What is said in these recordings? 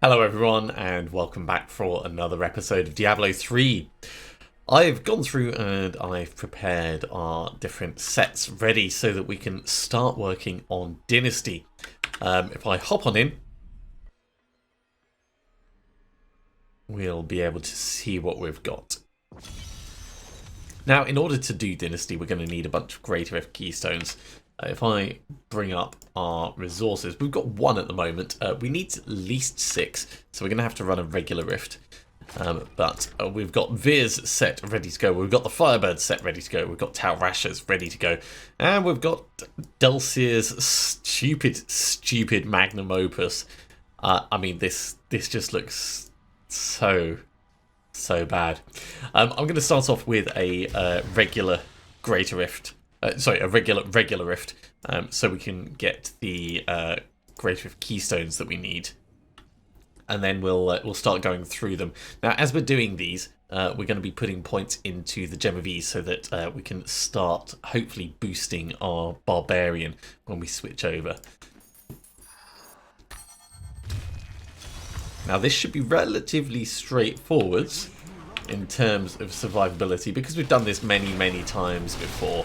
Hello everyone and welcome back for another episode of Diablo 3. I've gone through and I've prepared our different sets ready so that we can start working on Dynasty. If I hop on in, we'll be able to see what we've got. Now, in order to do Dynasty, we're going to need a bunch of Greater F keystones. If I bring up our resources, we've got one at the moment. We need at least 6, so we're going to have to run a regular rift. But we've got Veer's set ready to go. We've got the Firebird set ready to go. We've got Talrasha's ready to go. And we've got Delcier's stupid magnum opus. I mean, this just looks so bad. I'm going to start off with a regular Greater Rift. A regular rift, so we can get the Greater Rift keystones that we need, and then we'll start going through them. Now, as we're doing these, we're going to be putting points into the Gem of Ease so that we can start hopefully boosting our Barbarian when we switch over. Now, this should be relatively straightforward in terms of survivability because we've done this many times before.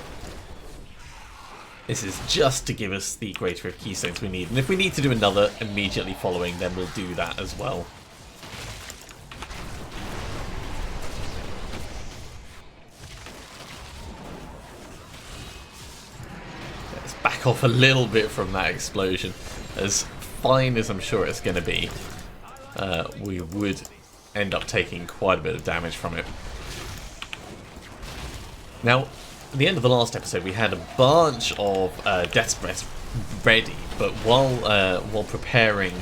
This is just to give us the Greater Rift keystones we need. And if we need to do another immediately following, then we'll do that as well. Let's back off a little bit from that explosion. As fine as I'm sure it's going to be, we would end up taking quite a bit of damage from it. Now, at the end of the last episode, we had a bunch of Death's Breath ready, but while preparing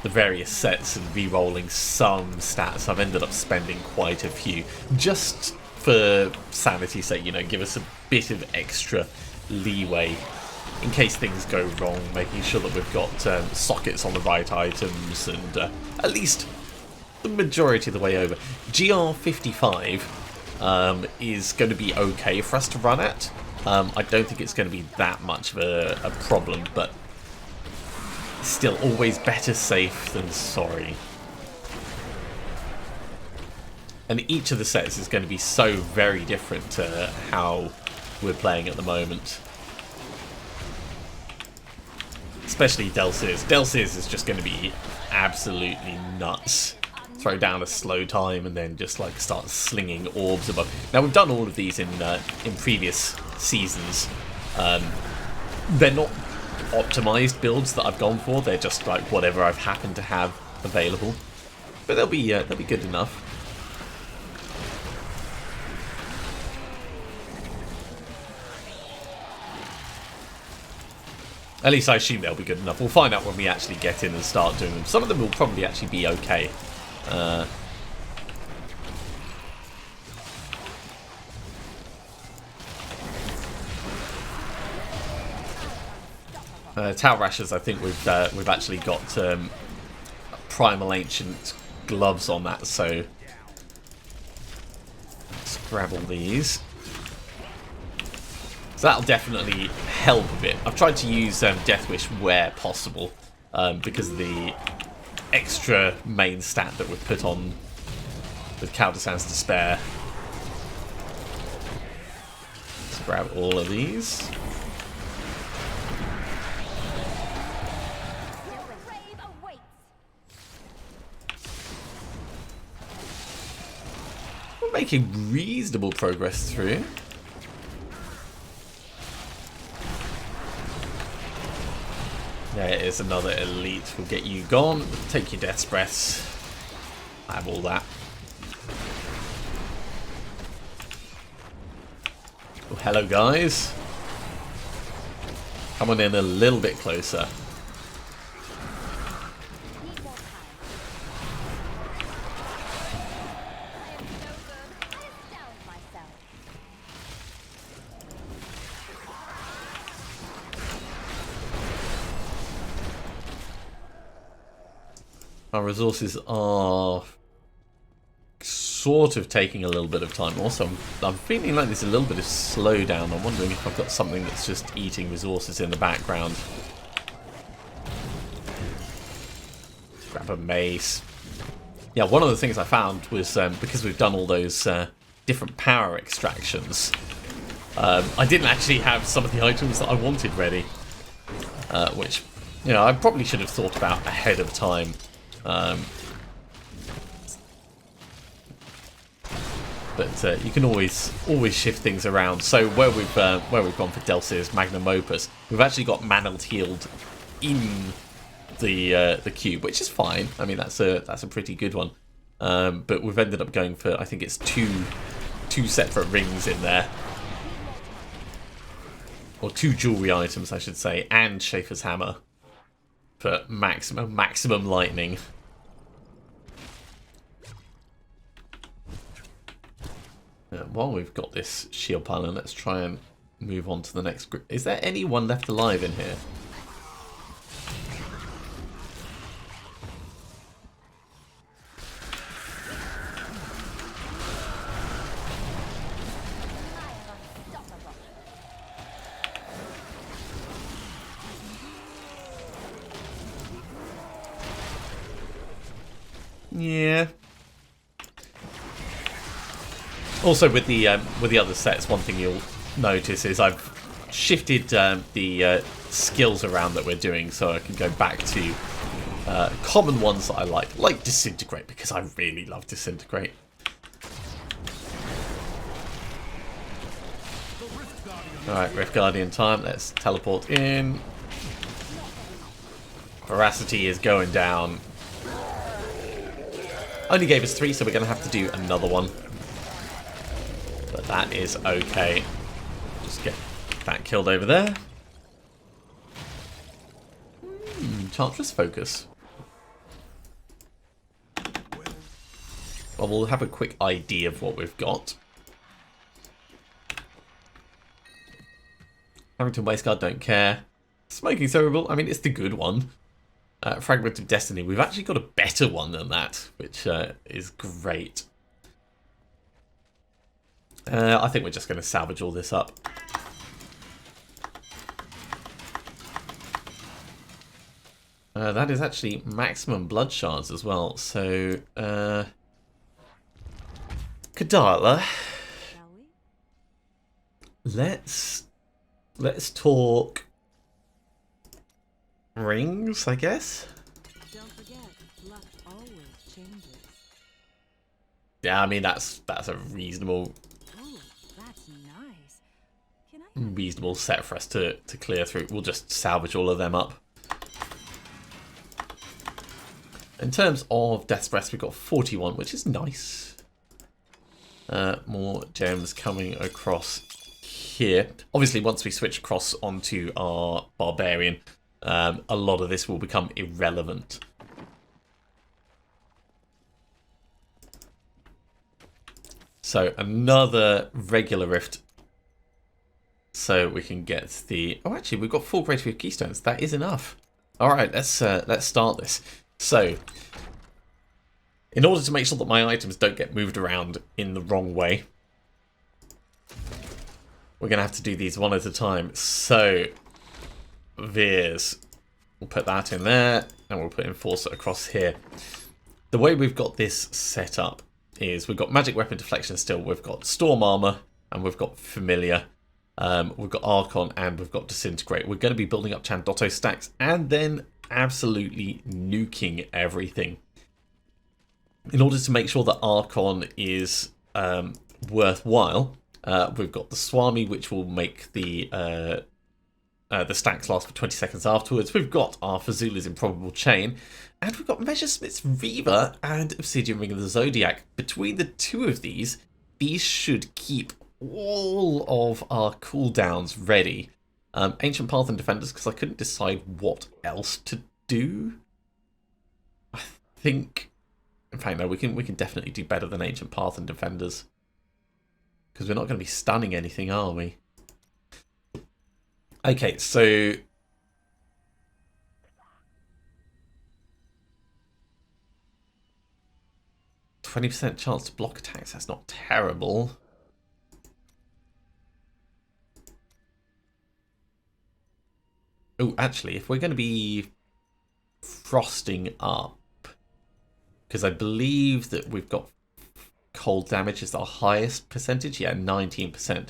the various sets and re-rolling some stats, I've ended up spending quite a few, just for sanity's sake, give us a bit of extra leeway in case things go wrong, making sure that we've got sockets on the right items, and at least the majority of the way over. GR55 is going to be okay for us to run at. I don't think it's going to be that much of a problem, but still always better safe than sorry. And each of the sets is going to be so very different to how we're playing at the moment. Especially Delcier's. Delcier's is just going to be absolutely nuts. Throw down a slow time and then just like start slinging orbs above. Now, we've done all of these in previous seasons. They're not optimized builds that I've gone for. They're just like whatever I've happened to have available. But they'll be good enough. At least I assume they'll be good enough. We'll find out when we actually get in and start doing them. Some of them will probably actually be okay. Talrasha's, I think we've actually got Primal Ancient gloves on that, so let's grab all these. So that'll definitely help a bit. I've tried to use Death Wish where possible because of the extra main stat that we've put on with Kaldasan's Despair. Let's grab all of these. We're making reasonable progress through. There is another elite. We'll get you gone. Take your Death's Breaths. I have all that. Oh, hello, guys. Come on in a little bit closer. Our resources are sort of taking a little bit of time. Also, I'm feeling like there's a little bit of slowdown. I'm wondering if I've got something that's just eating resources in the background. grab a mace. Yeah, one of the things I found was because we've done all those different power extractions, I didn't actually have some of the items that I wanted ready, which, you know, I probably should have thought about ahead of time. But you can always shift things around. So where we've gone for Delcir's Magnum Opus, we've actually got Mantled Healed in the cube, which is fine. I mean, that's a pretty good one. But we've ended up going for, I think it's two separate rings in there, or 2 jewelry items, I should say, and Schaefer's hammer for maximum lightning. While we've got this shield pile, let's try and move on to the next group. Is there anyone left alive in here? Yeah. Also, with the other sets, one thing you'll notice is I've shifted the skills around that we're doing, so I can go back to common ones that I like Disintegrate, because I really love Disintegrate. Alright, Rift Guardian time. Let's teleport in. Veracity is going down. Only gave us 3, so we're going to have to do another one. But that is okay. Just get that killed over there. Enchantress Focus. Well, we'll have a quick idea of what we've got. Harrington Wasteguard, don't care. Smoking Cerebral, I mean, it's the good one. Fragment of Destiny, we've actually got a better one than that, which is great. I think we're just going to salvage all this up. That is actually maximum blood shards as well. So, Kadala, let's talk rings, I guess. Don't forget, luck always changes. Yeah, I mean that's a reasonable. That's nice. Can I Reasonable set for us to clear through. We'll just salvage all of them up. In terms of Death's Breath, we've got 41, which is nice. More gems coming across here. Obviously, once we switch across onto our Barbarian, a lot of this will become irrelevant. So another regular rift. So we can get the... Oh, actually, we've got 4 Greater Rift Keystones. That is enough. All right, let's start this. So, in order to make sure that my items don't get moved around in the wrong way, we're going to have to do these one at a time. So, Veers, we'll put that in there, and we'll put Enforcer across here. The way we've got this set up is we've got Magic Weapon Deflection still, we've got Storm Armor, and we've got Familiar. We've got Archon, and we've got Disintegrate. We're going to be building up Chandotto stacks, and then absolutely nuking everything. In order to make sure that Archon is worthwhile, we've got the Swami, which will make the stacks last for 20 seconds afterwards. We've got our Fazula's Improbable Chain, and we've got Measuresmith's Reaver and Obsidian Ring of the Zodiac. Between the two of these should keep all of our cooldowns ready. Ancient Path and Defenders, because I couldn't decide what else to do. I think, in fact, no, we can definitely do better than Ancient Path and Defenders, because we're not going to be stunning anything, are we? Okay, so 20% chance to block attacks. That's not terrible. Oh, actually, if we're going to be frosting up, Because I believe that we've got cold damage is our highest percentage. Yeah, 19%.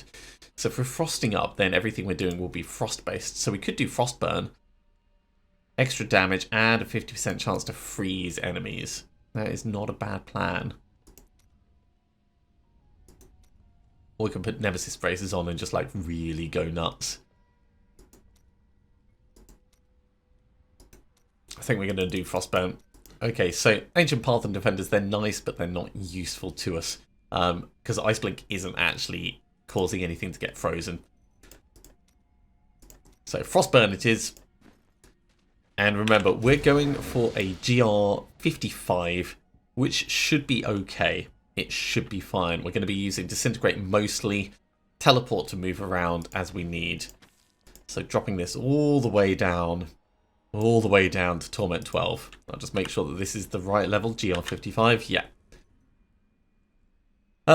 So if we're frosting up, then everything we're doing will be frost-based. So we could do Frostburn. Extra damage and a 50% chance to freeze enemies. That is not a bad plan. Or we can put Nemesis braces on and just like really go nuts. I think we're going to do Frostburn. Okay, so Ancient Path and Defenders, they're nice, but they're not useful to us. Because Ice Blink isn't actually causing anything to get frozen. So Frostburn it is. And remember, we're going for a GR 55, which should be okay. It should be fine. We're going to be using Disintegrate mostly, Teleport to move around as we need. So dropping this all the way down to Torment 12. I'll just make sure that this is the right level, GR 55, yeah.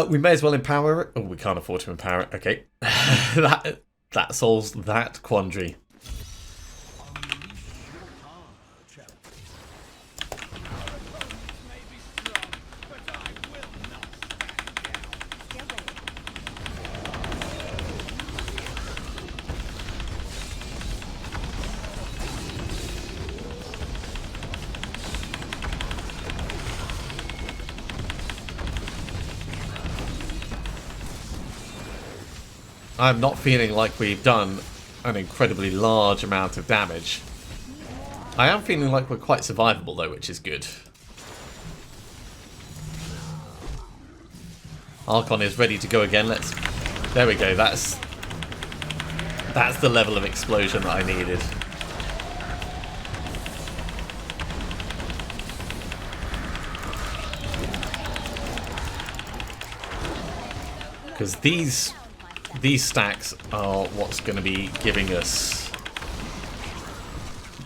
We may as well empower it. Oh, we can't afford to empower it, okay. that solves that quandary. I'm not feeling like we've done an incredibly large amount of damage. I am feeling like we're quite survivable though, which is good. Archon is ready to go again. There we go. That's the level of explosion that I needed. Because these stacks are what's going to be giving us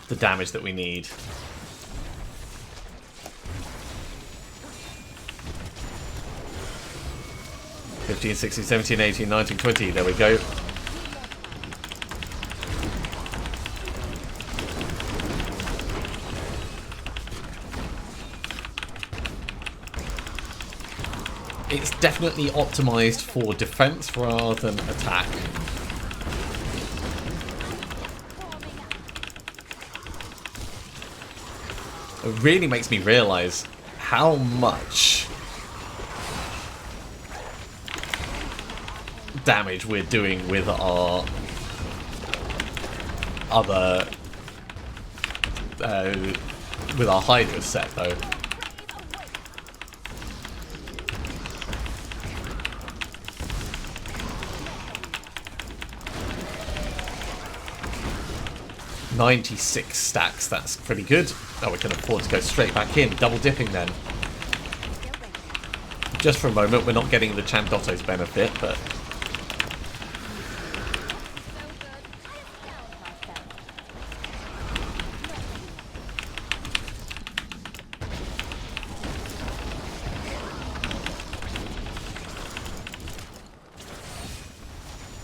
the damage that we need. $15, $16, $17, $18, $19, $20. There we go. It's definitely optimized for defense rather than attack. It really makes me realize how much damage we're doing with our other with our Hydra set though. $96 stacks, that's pretty good. Oh, we can afford to go straight back in, double dipping then. Just for a moment, we're not getting the Chandotto's benefit, but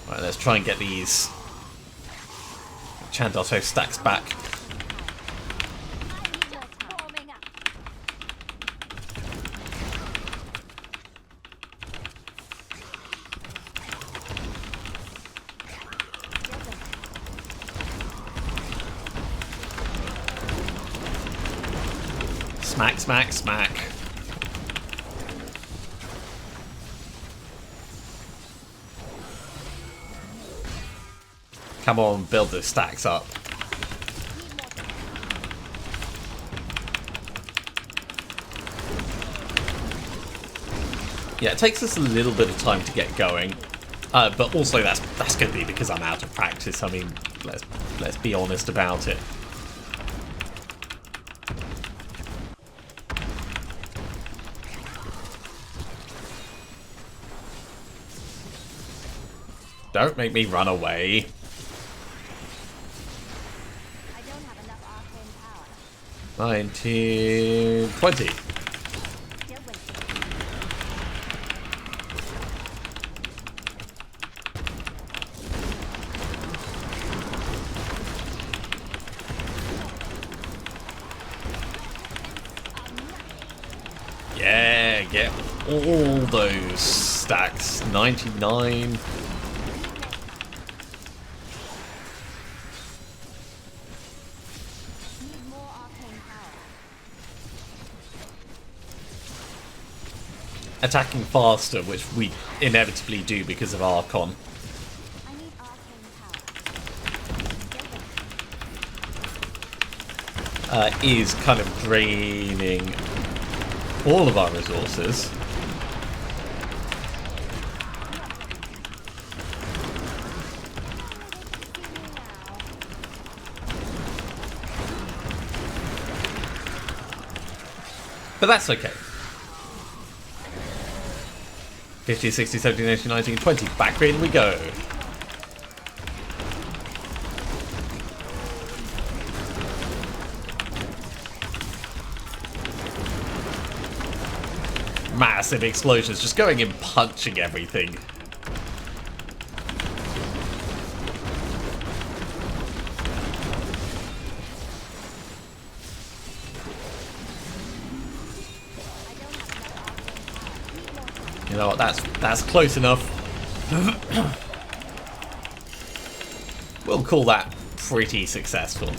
right, let's try and get these Chandotto stacks back. Smack, smack, smack. Come on, build the stacks up. Yeah, it takes us a little bit of time to get going, but also that's going to be because I'm out of practice. I mean, let's be honest about it. Don't make me run away. 19, 20. Yeah, get all those stacks. 99. Attacking faster, which we inevitably do because of Archon. Is kind of draining all of our resources. But that's okay. 50, 60, 70, 80, 90, 20. Back in we go. Massive explosions, just going in punching everything. You know what, that's close enough. We'll call that pretty successful.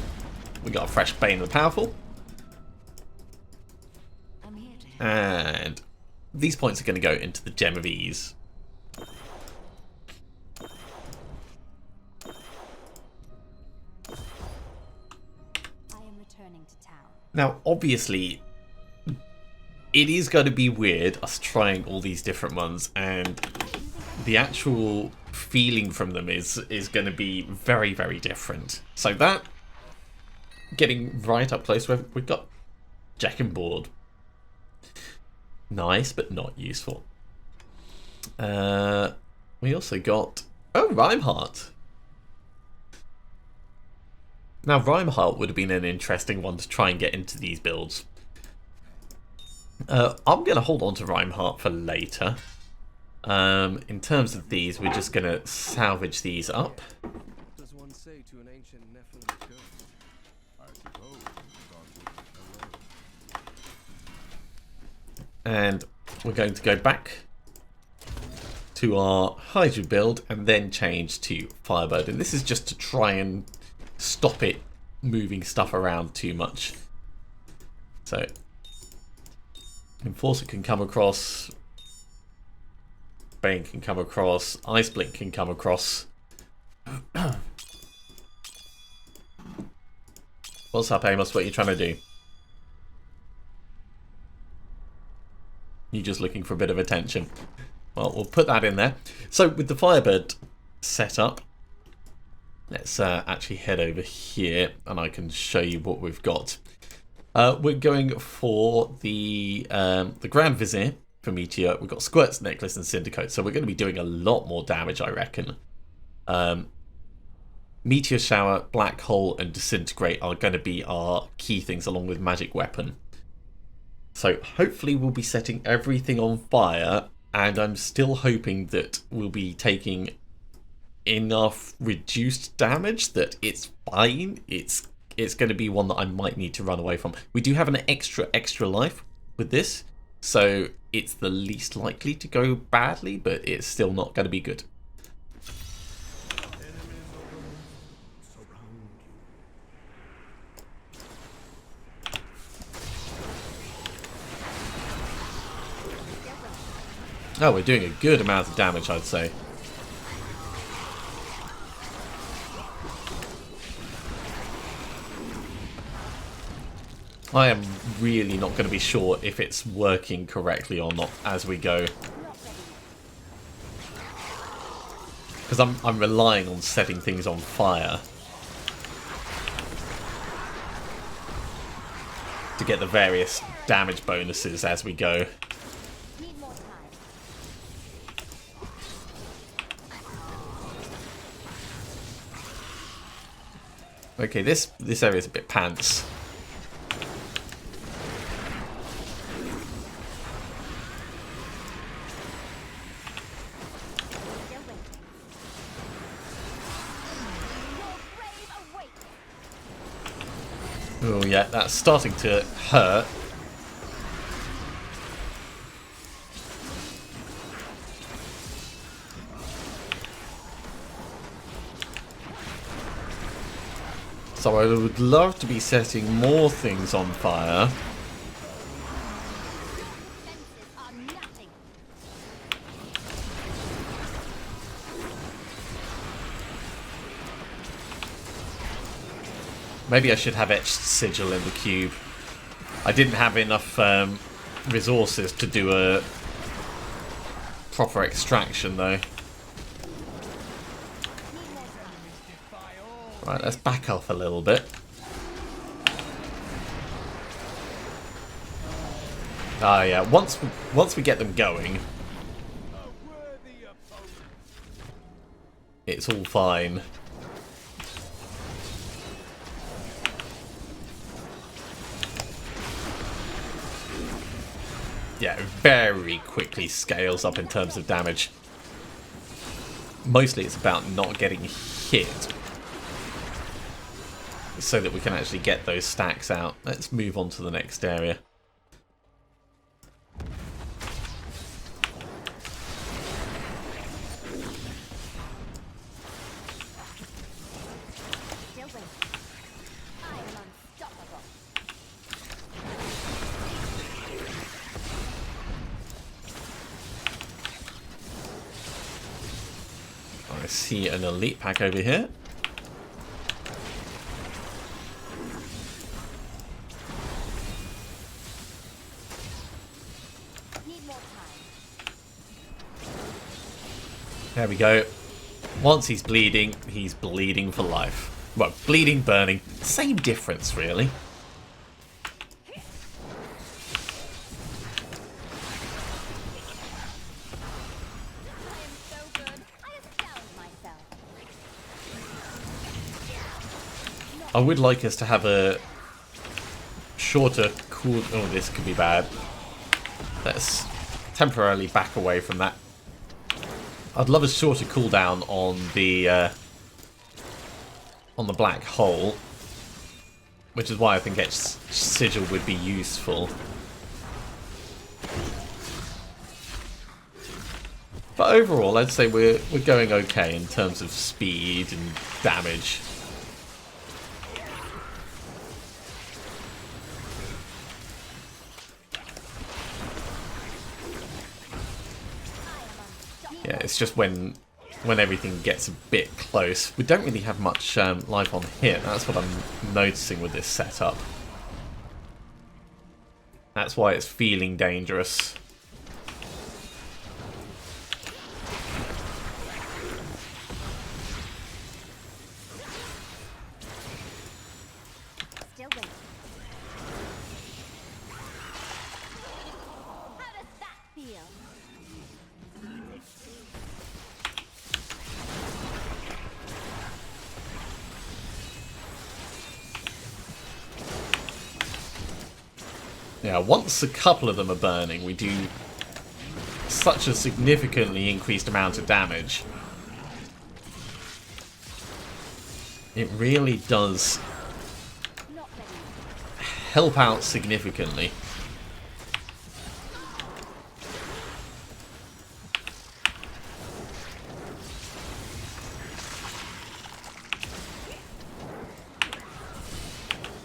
We got a fresh Bane of the Powerful. And these points are going to go into the Gem of Ease. I am returning to town. Now, obviously, it is going to be weird us trying all these different ones, and the actual feeling from them is going to be very, very different. So that, getting right up close, we've got Jack and Board. Nice, but not useful. We also got... Oh, Rhymeheart. Now, Rhymeheart would have been an interesting one to try and get into these builds. I'm going to hold on to Rhymeheart for later. In terms of these, we're just going to salvage these up. What does one say to an ancient Nephilim curse? I suppose And we're going to go back to our Hydra build and then change to Firebird. And this is just to try and stop it moving stuff around too much. So Enforcer can come across, Bane can come across, Ice Blink can come across. What's up, Amos? What are you trying to do? You're just looking for a bit of attention. Well, we'll put that in there. So with the Firebird setup, let's actually head over here and I can show you what we've got. We're going for the Grand Vizier for Meteor. We've got Squirt's Necklace and Syndicote, so we're going to be doing a lot more damage, I reckon. Meteor Shower, Black Hole and Disintegrate are going to be our key things along with Magic Weapon. So hopefully we'll be setting everything on fire, and I'm still hoping that we'll be taking enough reduced damage that it's fine. It's going to be one that I might need to run away from. We do have an extra life with this, so it's the least likely to go badly, but it's still not going to be good. Oh, we're doing a good amount of damage, I'd say. I am really not going to be sure if it's working correctly or not as we go. Because I'm relying on setting things on fire to get the various damage bonuses as we go. Okay, this area is a bit pants. Oh yeah, that's starting to hurt. So I would love to be setting more things on fire. Defenses are nothing. Maybe I should have etched sigil in the cube. I didn't have enough resources to do a proper extraction though. Right, let's back off a little bit. Ah, yeah. Once we get them going, it's all fine. Yeah, it very quickly scales up in terms of damage. Mostly it's about not getting hit, so that we can actually get those stacks out. Let's move on to the next area. Still wait. I am unstoppable. I see an elite pack over here. Need more time. There we go. Once he's bleeding for life. Well, bleeding, burning, same difference really. I am so good. I astound myself. I would like us to have a shorter cool... Oh, this could be bad. Let's temporarily back away from that. I'd love a shorter cooldown on the black hole, which is why I think Etched Sigil would be useful. But overall, I'd say we're going okay in terms of speed and damage. Yeah, it's just when everything gets a bit close. We don't really have much life on hit. That's what I'm noticing with this setup. That's why it's feeling dangerous. Still wait. How does that feel? Yeah, once a couple of them are burning, we do such a significantly increased amount of damage. It really does Not ready. help out significantly.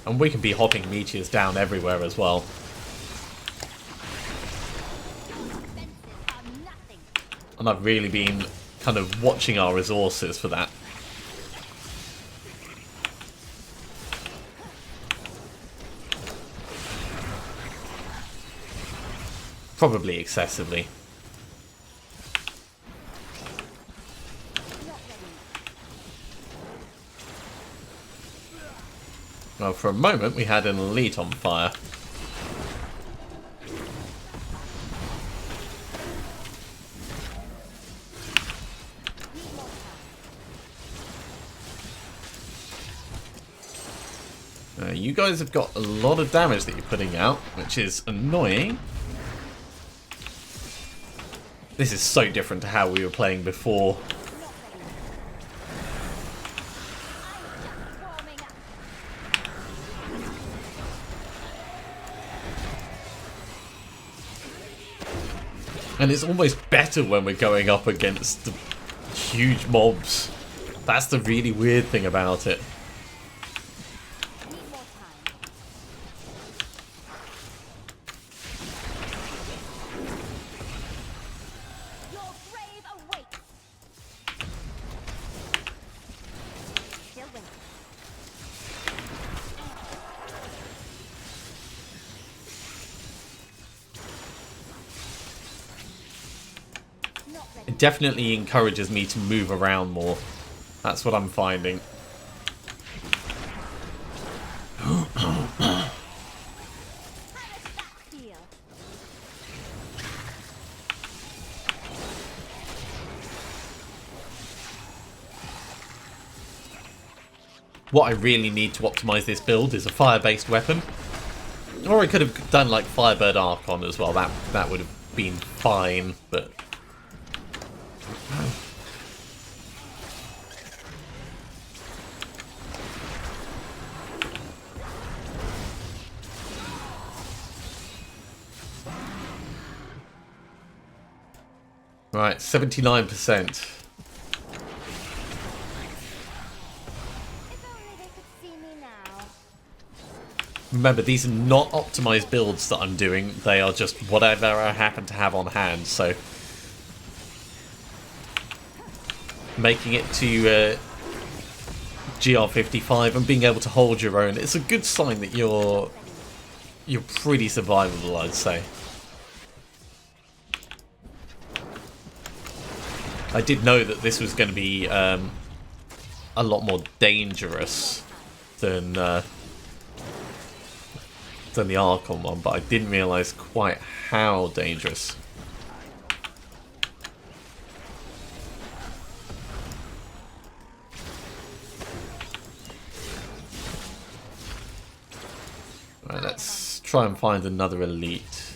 And we can be hopping meteors down everywhere as well. Defenses are nothing. And I've really been kind of watching our resources for that. Probably excessively. Not ready. Well, for a moment we had an elite on fire. Need more time. You guys have got a lot of damage that you're putting out, which is annoying. This is so different to how we were playing before. Not ready. I'm just warming up. And it's almost better when we're going up against the huge mobs. That's the really weird thing about it. It definitely encourages me to move around more. That's what I'm finding. Feel. What I really need to optimize this build is a fire-based weapon. Or I could have done like Firebird Archon as well. That would have been fine, but... Right, 79%. If only they could see me now. Remember, these are not optimized builds that I'm doing. They are just whatever I happen to have on hand, so... Making it to GR55 and being able to hold your own, it's a good sign that you're pretty survivable, I'd say. I did know that this was going to be a lot more dangerous than the Archon one, but I didn't realise quite how dangerous. Right, let's try and find another elite.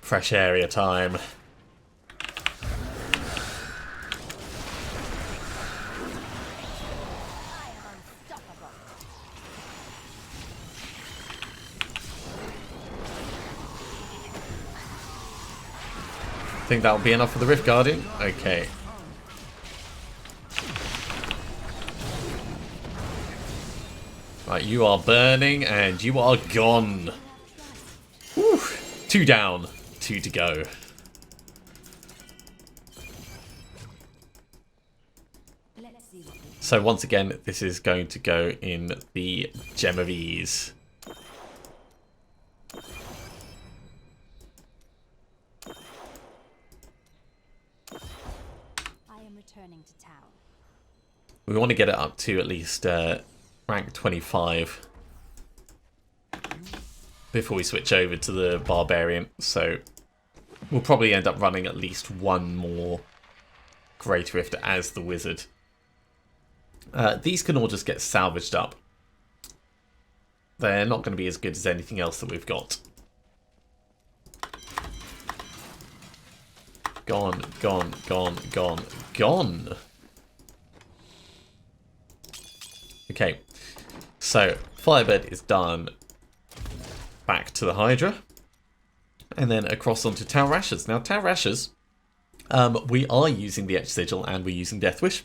Fresh area time. Think that'll be enough for the Rift Guardian? Okay. Right, you are burning and you are gone. Whew. 2 down. 2 to go. So once again, this is going to go in the Gem of Ease. I am returning to town. We want to get it up to at least rank 25 before we switch over to the Barbarian. So we'll probably end up running at least one more Great Rift as the Wizard. These can all just get salvaged up. They're not going to be as good as anything else that we've got. Gone, gone, gone, gone, gone. Okay, so Firebird is done. Back to the Hydra. And then across onto Tower Rashers. Now, Tower Rashers, we are using the Etch Sigil and we're using Death Wish.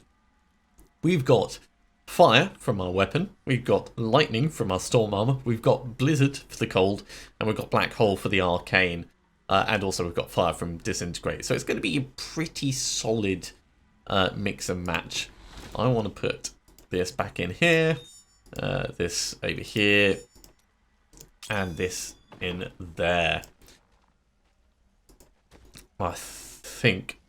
We've got fire from our weapon, we've got lightning from our storm armor, we've got blizzard for the cold, and we've got black hole for the arcane, and also we've got fire from disintegrate. So it's going to be a pretty solid mix and match. I want to put this back in here, this over here, and this in there. I think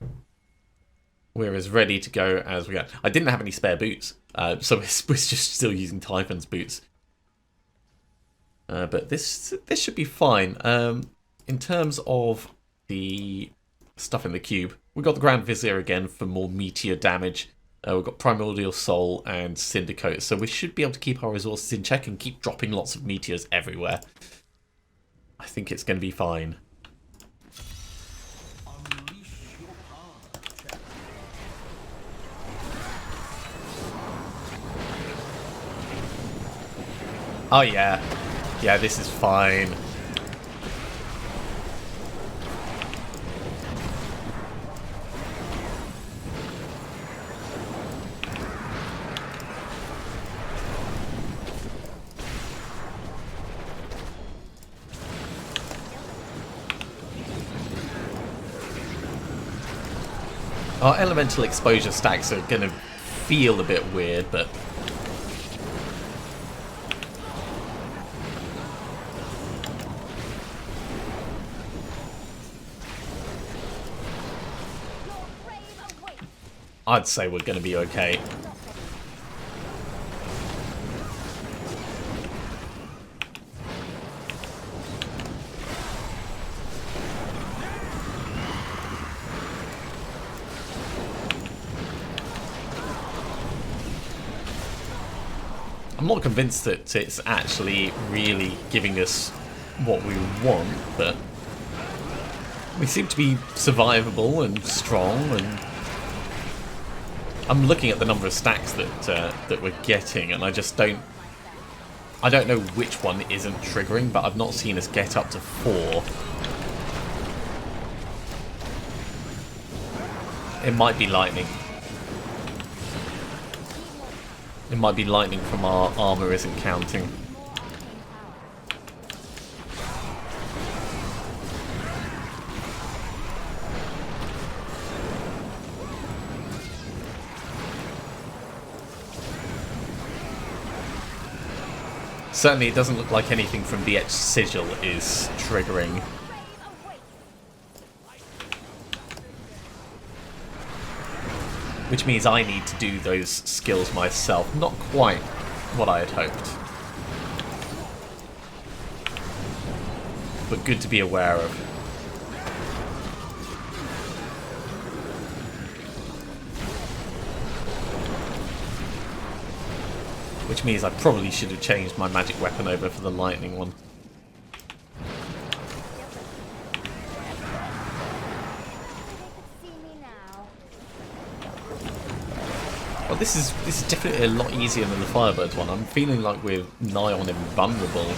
we're as ready to go as we are. I didn't have any spare boots, so we're just still using Typhon's boots. But this should be fine. In terms of the stuff in the cube, we've got the Grand Vizier again for more meteor damage. We've got Primordial Soul and Syndicote, so we should be able to keep our resources in check and keep dropping lots of meteors everywhere. I think it's going to be fine. Oh yeah. Yeah, this is fine. Our elemental exposure stacks are going to feel a bit weird, but I'd say we're going to be okay. I'm not convinced that it's actually really giving us what we want, but we seem to be survivable and strong, and I'm looking at the number of stacks that we're getting, and I don't know which one isn't triggering, but I've not seen us get up to 4. It might be lightning. It might be lightning from our armor isn't counting. Certainly it doesn't look like anything from the etched sigil is triggering. Which means I need to do those skills myself. Not quite what I had hoped. But good to be aware of. Which means I probably should have changed my magic weapon over for the lightning one. Well, this is definitely a lot easier than the Firebird one. I'm feeling like we're nigh on invulnerable.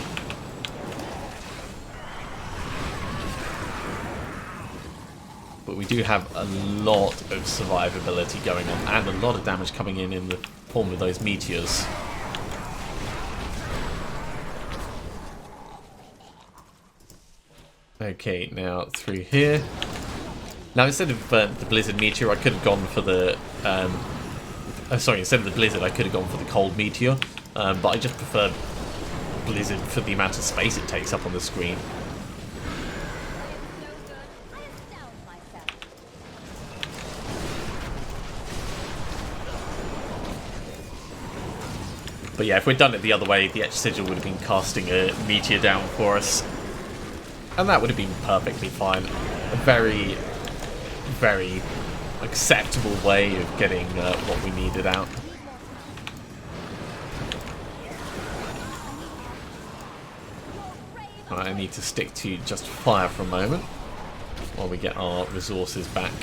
But we do have a lot of survivability going on, and a lot of damage coming in the form of those meteors. Okay, now through here. Now instead of the Blizzard Meteor, I could have gone for the... instead of the Blizzard, I could have gone for the Cold Meteor, but I just prefer Blizzard for the amount of space it takes up on the screen. But yeah, if we'd done it the other way, the Etched Sigil would have been casting a meteor down for us. And that would have been perfectly fine. A very, very acceptable way of getting what we needed out. Right, I need to stick to just fire for a moment while we get our resources back.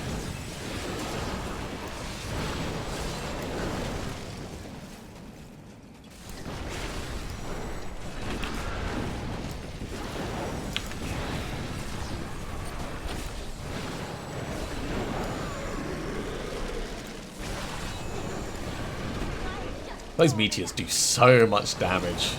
Those meteors do so much damage.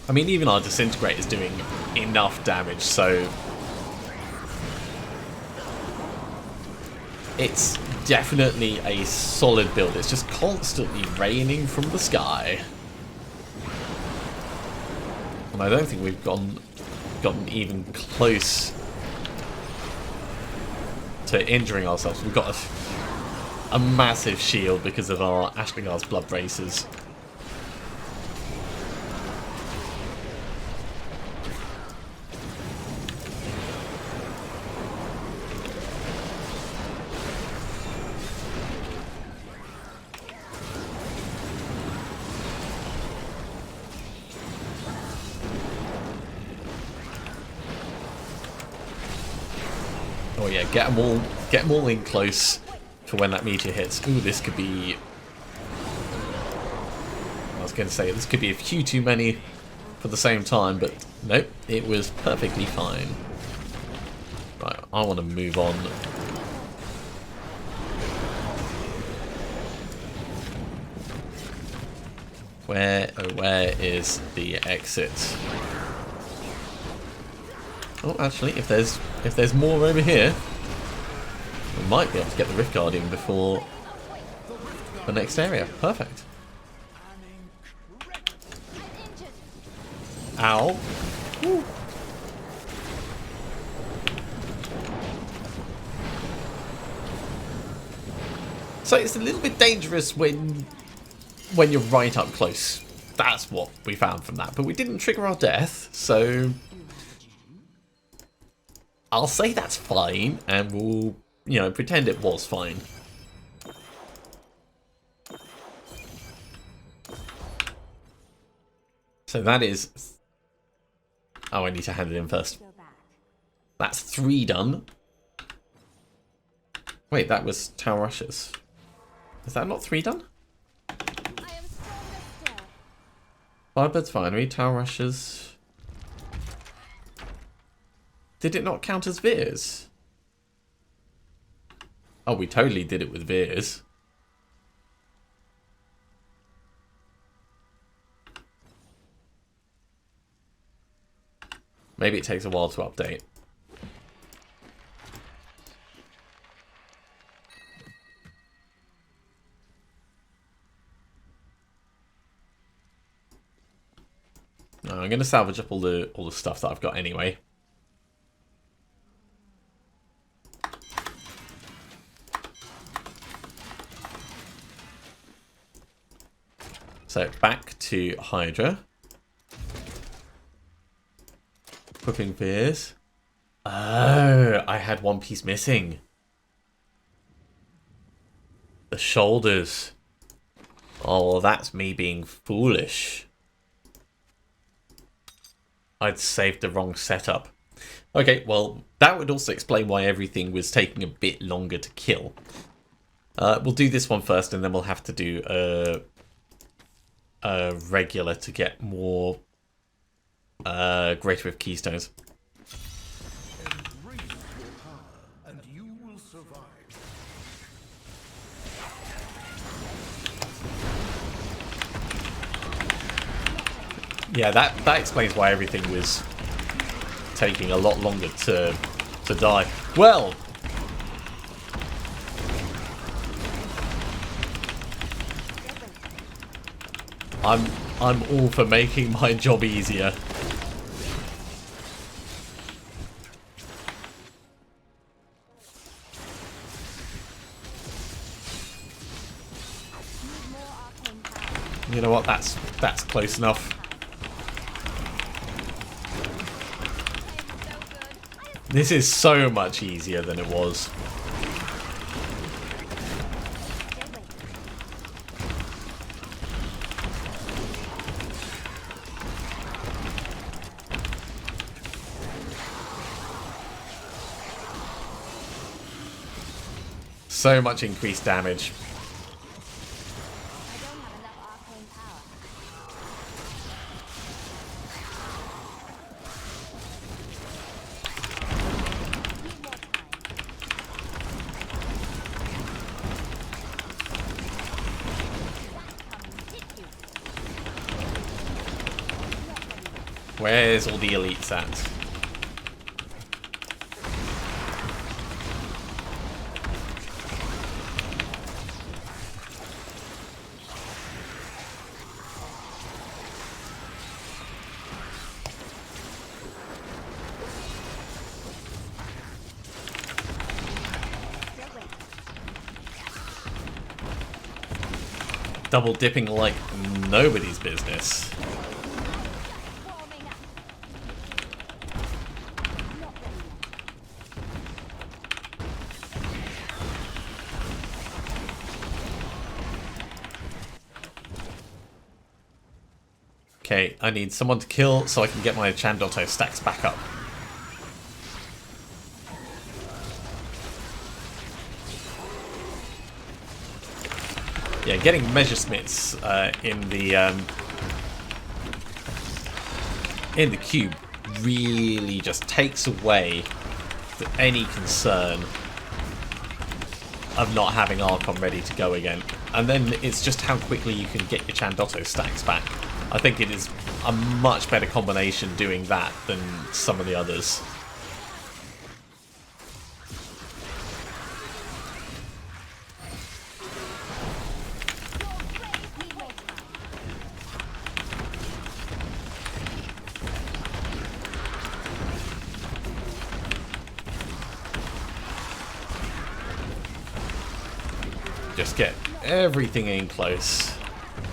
I mean, even our disintegrate is doing enough damage, so it's definitely a solid build. It's just constantly raining from the sky. And I don't think we've gotten even close to injuring ourselves. We've got a massive shield because of our Ashlingar's blood braces. Oh yeah, get them all in close for when that meteor hits. Ooh, this could be... I was going to say, this could be a few too many for the same time, but nope, it was perfectly fine. Right, I want to move on. Where is the exit? Oh, actually, if there's more over here, we might be able to get the Rift Guardian before the next area. Perfect. Ow. Woo. So it's a little bit dangerous when you're right up close. That's what we found from that. But we didn't trigger our death, so I'll say that's fine, and we'll, you know, pretend it was fine. So that is... Oh, I need to hand it in first. That's 3 done. Wait, that was Tower Rushes. Is that not 3 done? Firebird's Finery, Tower Rushes. Did it not count as Veers? Oh, we totally did it with Veers. Maybe it takes a while to update. No, I'm going to salvage up all the stuff that I've got anyway. So back to Hydra. Equipping Veers. Oh, I had one piece missing. The shoulders. Oh, that's me being foolish. I'd saved the wrong setup. Okay, well, that would also explain why everything was taking a bit longer to kill. We'll do this one first, and then we'll have to do a regular to get more Greater Rift Keystones. Embrace your power, and you will survive. Yeah, that explains why everything was taking a lot longer to die. Well, I'm all for making my job easier. You know what? That's close enough. This is so much easier than it was. So much increased damage. Where's all the elites at? Double dipping like nobody's business. Okay, I need someone to kill so I can get my Chandotto stacks back up. Yeah, getting Measuresmiths in the cube really just takes away any concern of not having Archon ready to go again. and then it's just how quickly you can get your Chandotto stacks back. I think it is a much better combination doing that than some of the others. Just get everything in close.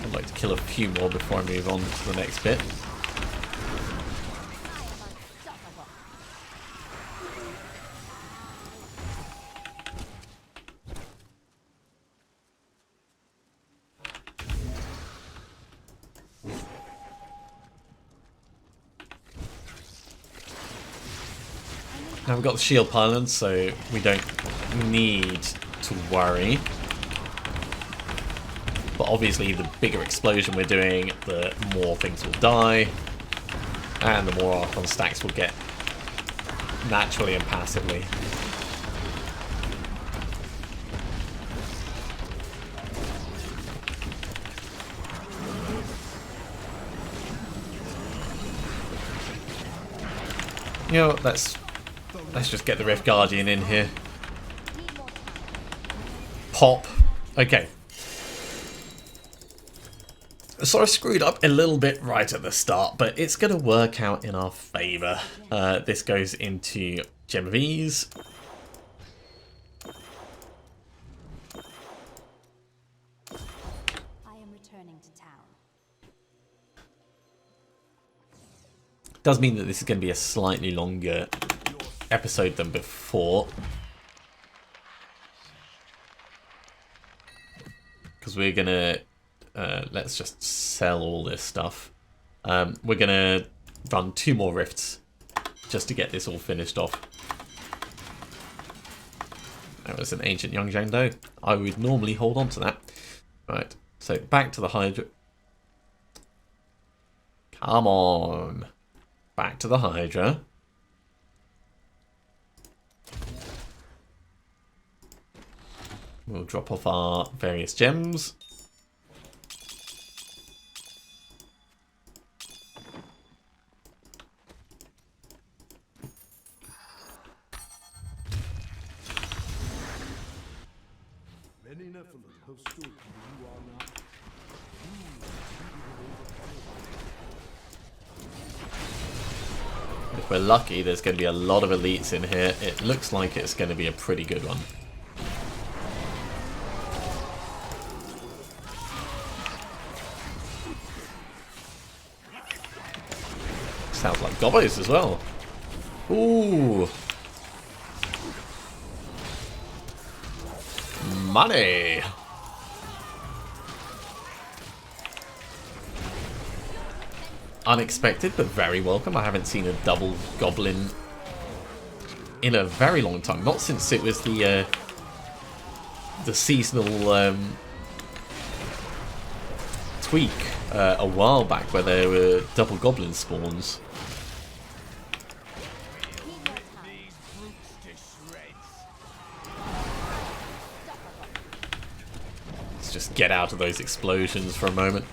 I'd like to kill a few more before I move on to the next bit. Now we've got the shield pylons, so we don't need to worry. But obviously the bigger explosion we're doing, the more things will die, and the more Archon stacks will get naturally and passively. You know, let's just get the Rift Guardian in here. Pop. Okay. So I screwed up a little bit right at the start, but it's going to work out in our favour. This goes into Gem of Ease. I am returning to town. Does mean that this is going to be a slightly longer episode than before. Because we're going to... let's just sell all this stuff. We're going to run 2 more rifts just to get this all finished off. That was an ancient young Zhangdo. I would normally hold on to that. Right, so back to the Hydra. Come on. Back to the Hydra. We'll drop off our various gems. Many Nephilim have stood where you are now. If we're lucky, there's going to be a lot of elites in here. It looks like it's going to be a pretty good one. Sounds like gobos as well. Ooh. Money. Unexpected, but very welcome. I haven't seen a double goblin in a very long time. Not since it was the seasonal tweak a while back, where there were double goblin spawns. Let's just get out of those explosions for a moment.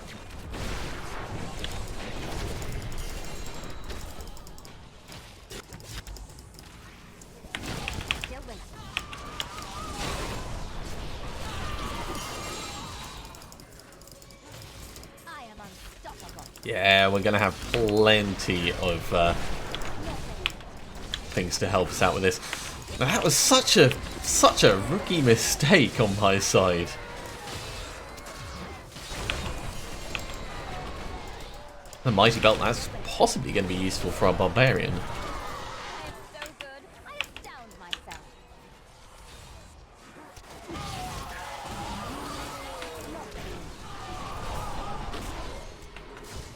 Yeah, we're going to have plenty of things to help us out with this. Now, that was such a rookie mistake on my side. The Mighty Belt, that's possibly going to be useful for our Barbarian. I am so good, I astound myself.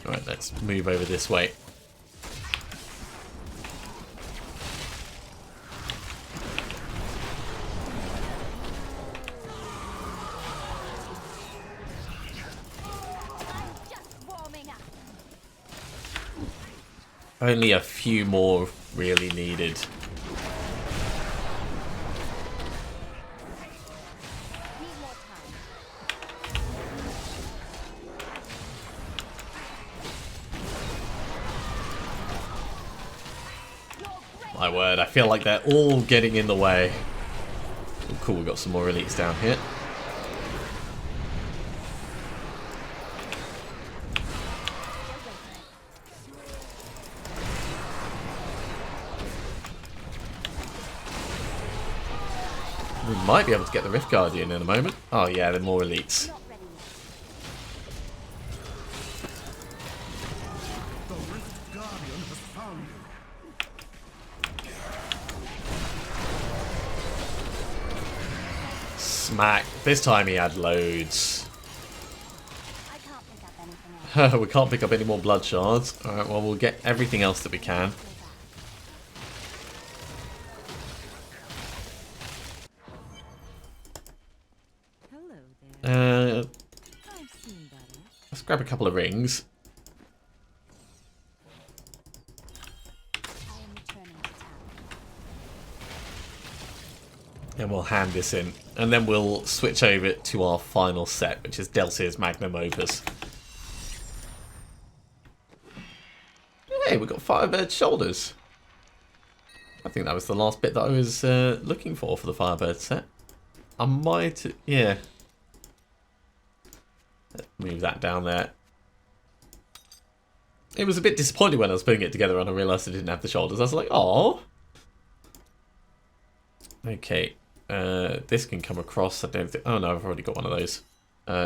Alright, let's move over this way. I'm just warming up. Only a few more really needed. Need more time. My word, I feel like they're all getting in the way. Oh, cool, we've got some more elites down here. We might be able to get the Rift Guardian in a moment. Oh yeah, there are more elites. Not ready yet. The Rift Guardian has found you. Smack. This time he had loads. I can't pick up anything else. We can't pick up any more blood shards. Alright, well we'll get everything else that we can. Hello there. I've seen better. Let's grab a couple of rings. I am returning to town. And we'll hand this in. And then we'll switch over to our final set, which is Delcyr's Magnum Opus. Hey, we've got Firebird shoulders. I think that was the last bit that I was looking for the Firebird set. I might... yeah. Let's move that down there. It was a bit disappointing when I was putting it together and I realised I didn't have the shoulders. I was like, oh. Okay. This can come across. I don't think... oh no, I've already got one of those.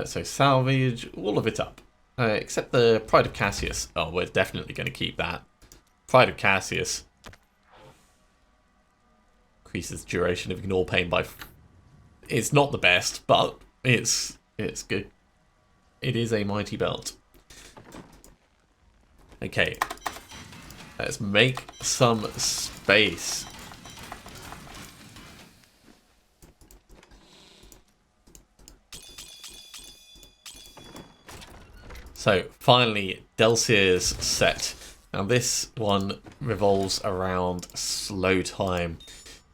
So salvage all of it up. Except the Pride of Cassius. Oh, we're definitely going to keep that. Pride of Cassius. Increases duration of ignore pain by... it's not the best, but it's good. It is a mighty belt. Okay. Let's make some space. So, finally, Delcyr's set. Now, this one revolves around slow time.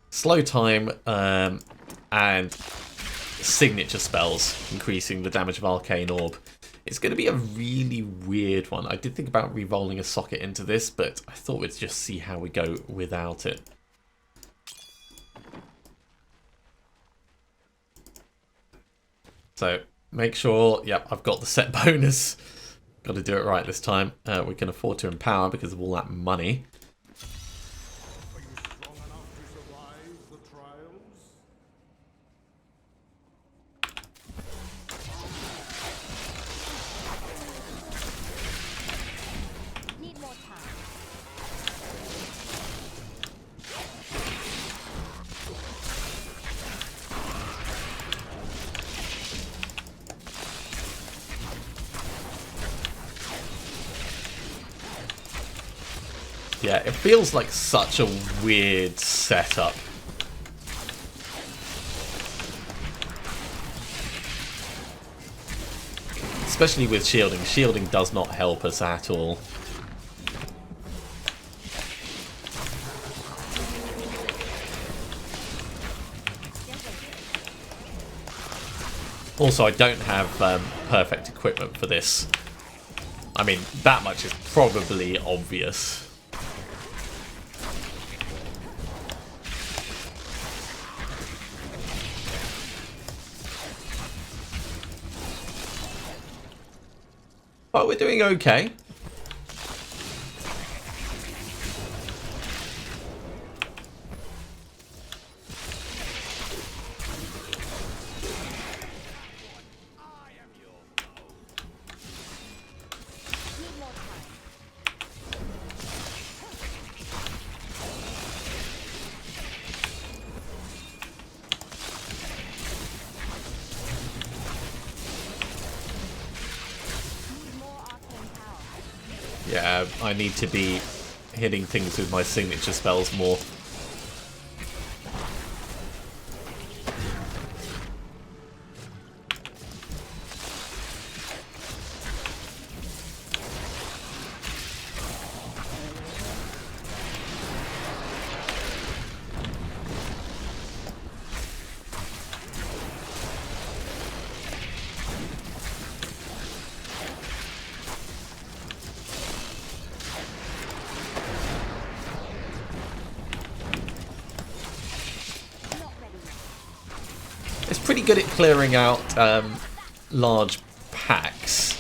Slow time and signature spells, increasing the damage of Arcane Orb. It's going to be a really weird one. I did think about re-rolling a socket into this, but I thought we'd just see how we go without it. So, make sure, yep, I've got the set bonus. Got to do it right this time. We can afford to empower because of all that money. Are you strong enough to survive the trials? Need more time. Yeah, it feels like such a weird setup. Especially with shielding. Shielding does not help us at all. Also, I don't have perfect equipment for this. I mean, that much is probably obvious. But we're doing okay. Need more time. Need more arcane power. Yeah, I need to be hitting things with my signature spells more. pretty good at clearing out large packs.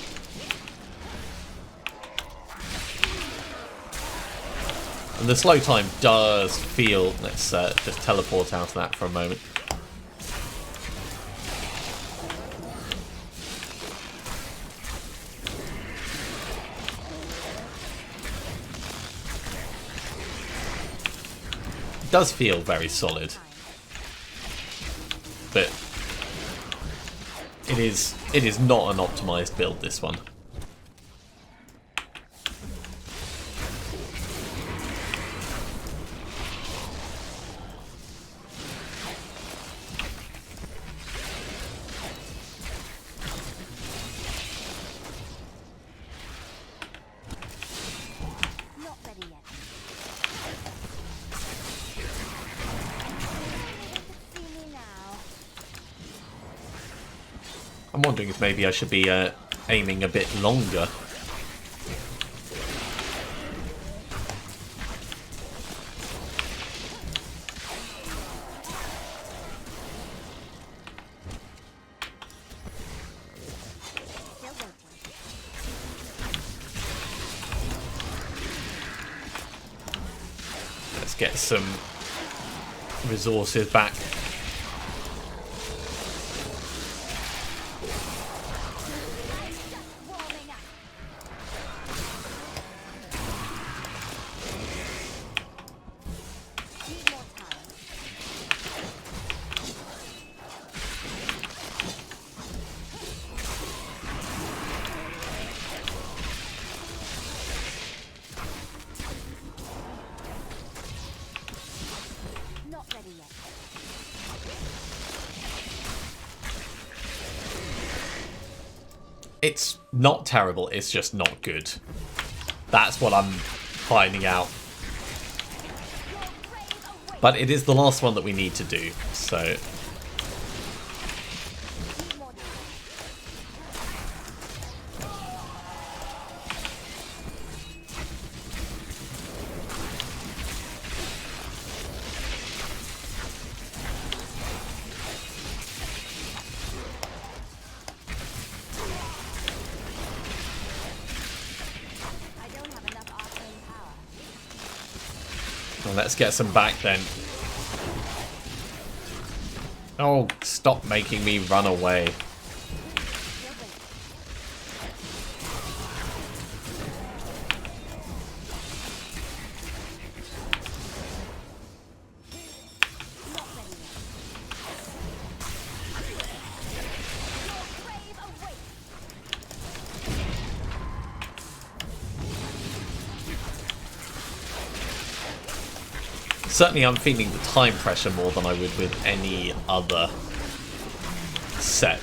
And the slow time does feel... Let's just teleport out of that for a moment. It does feel very solid. But it is not an optimized build, this one. Not ready yet. See me now. I'm wondering if maybe I should be aiming a bit longer. Still waiting. Let's get some resources back. Warming up. Need more time. Not ready yet. It's not terrible, it's just not good. That's what I'm finding out. But it is the last one that we need to do, so... Need more time. I don't have enough arcane power. Well, let's get some back then. Oh, stop making me run away. Still waiting. Not ready yet. Your grave awaits. Certainly I'm feeling the time pressure more than I would with any other set.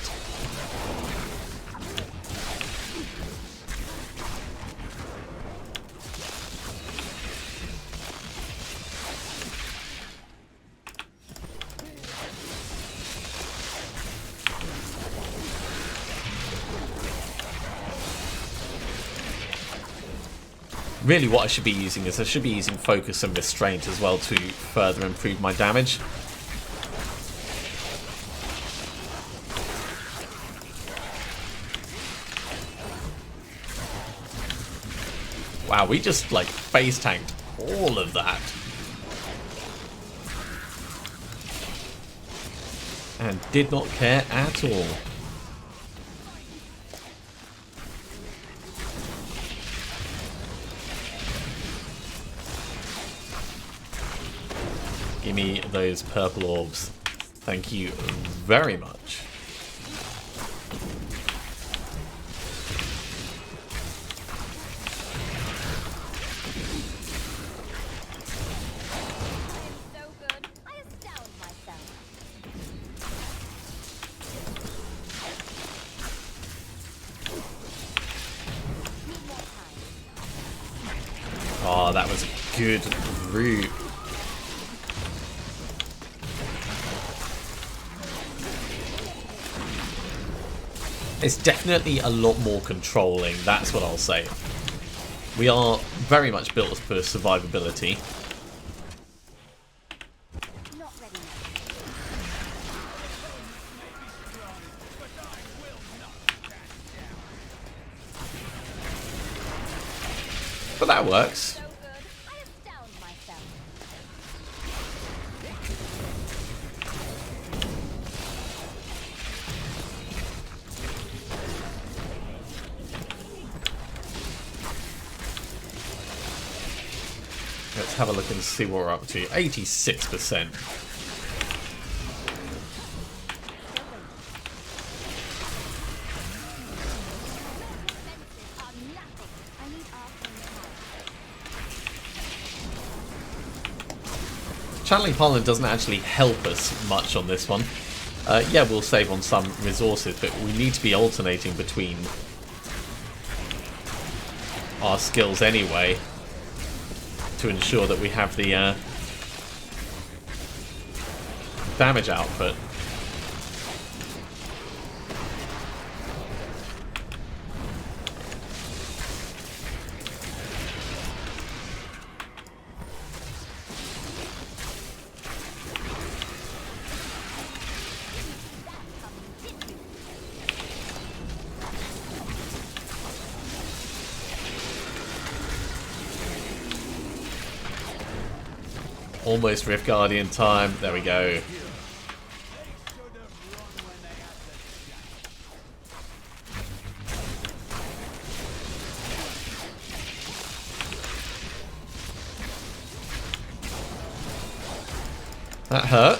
Really what I should be using is I should be using focus and restraint as well to further improve my damage. Wow, we just like face tanked all of that. And did not care at all. Give me those purple orbs. Thank you very much. So good, I astound myself. Need more time. Oh, that was a good route. It's definitely a lot more controlling, that's what I'll say. We are very much built for survivability. Not ready but that works. So good, I astound myself. Let's have a look and see what we're up to. 86%. I need arcane power. Channeling Pollen doesn't actually help us much on this one. Yeah, we'll save on some resources, but we need to be alternating between our skills anyway to ensure that we have the damage output. Almost Rift Guardian time. There we go. That hurt.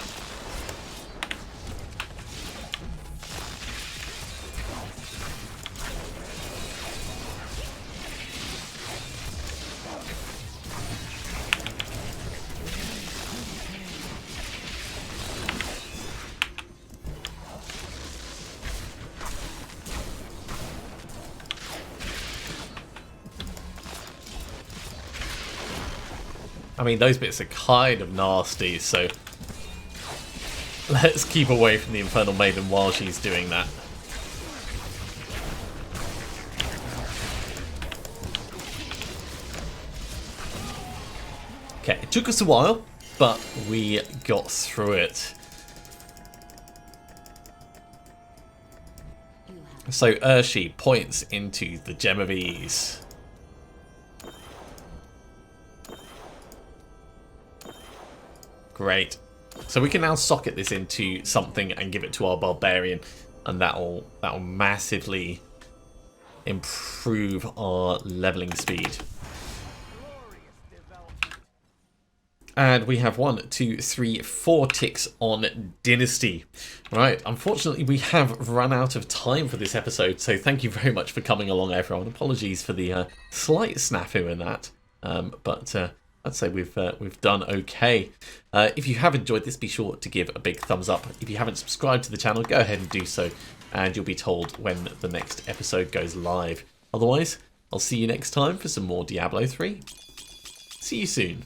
I mean, those bits are kind of nasty, so let's keep away from the Infernal Maiden while she's doing that. Okay, it took us a while, but we got through it. So Urshi points into the Gem of Ease. Great. So we can now socket this into something and give it to our Barbarian, and that'll massively improve our leveling speed. And we have 1, 2, 3, 4 ticks on Dynasty. Right, unfortunately we have run out of time for this episode, so thank you very much for coming along, everyone. Apologies for the slight snafu in that, but I'd say we've done okay. If you have enjoyed this, be sure to give a big thumbs up. If you haven't subscribed to the channel, go ahead and do so, and you'll be told when the next episode goes live. Otherwise, I'll see you next time for some more Diablo 3. See you soon.